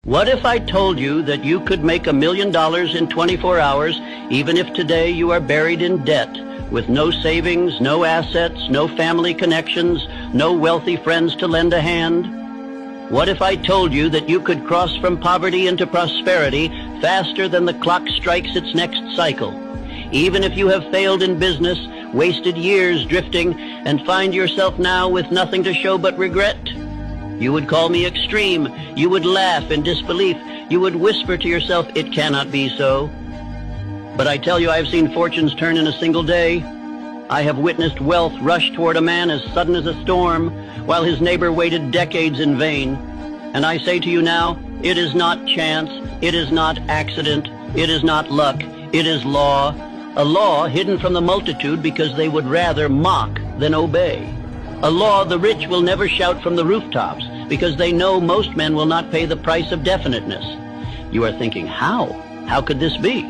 What if I told you that you could make $1 million in 24 hours, even if today you are buried in debt, with no savings, no assets, no family connections, no wealthy friends to lend a hand? What if I told you that you could cross from poverty into prosperity faster than the clock strikes its next cycle, even if you have failed in business, wasted years drifting, and find yourself now with nothing to show but regret? You would call me extreme. You would laugh in disbelief. You would whisper to yourself, "It cannot be so." But I tell you, I have seen fortunes turn in a single day. I have witnessed wealth rush toward a man as sudden as a storm, while his neighbor waited decades in vain. And I say to you now, it is not chance, it is not accident, it is not luck, it is law. A law hidden from the multitude because they would rather mock than obey. A law the rich will never shout from the rooftops because they know most men will not pay the price of definiteness. You are thinking, how? How could this be?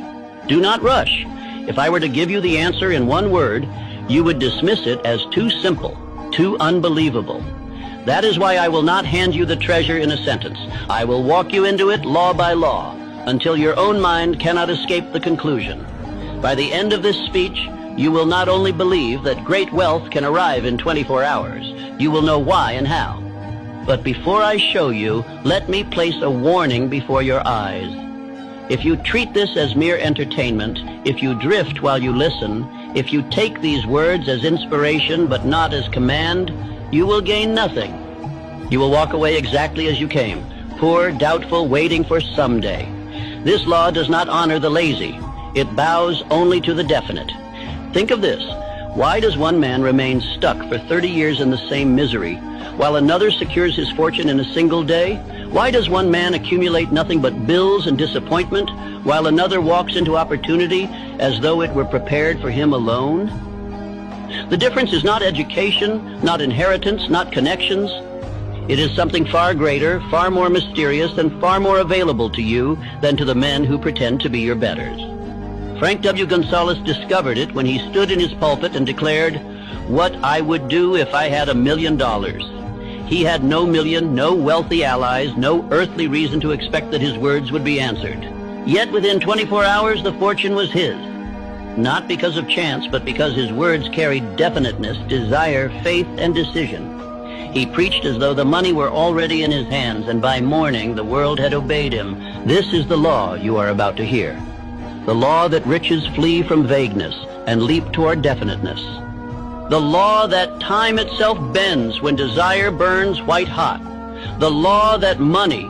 Do not rush. If I were to give you the answer in one word, you would dismiss it as too simple, too unbelievable. That is why I will not hand you the treasure in a sentence. I will walk you into it law by law until your own mind cannot escape the conclusion. By the end of this speech, you will not only believe that great wealth can arrive in 24 hours, you will know why and how. But before I show you, let me place a warning before your eyes. If you treat this as mere entertainment, if you drift while you listen, if you take these words as inspiration but not as command, you will gain nothing. You will walk away exactly as you came, poor, doubtful, waiting for someday. This law does not honor the lazy. It bows only to the definite. Think of this. Why does one man remain stuck for 30 years in the same misery, while another secures his fortune in a single day? Why does one man accumulate nothing but bills and disappointment, while another walks into opportunity as though it were prepared for him alone? The difference is not education, not inheritance, not connections. It is something far greater, far more mysterious, and far more available to you than to the men who pretend to be your betters. Frank W. Gonzalez discovered it when he stood in his pulpit and declared, "What I would do if I had $1 million." He had no million, no wealthy allies, no earthly reason to expect that his words would be answered. Yet within 24 hours the fortune was his. Not because of chance, but because his words carried definiteness, desire, faith, and decision. He preached as though the money were already in his hands, and by morning the world had obeyed him. This is the law you are about to hear. The law that riches flee from vagueness and leap toward definiteness. The law that time itself bends when desire burns white hot. The law that money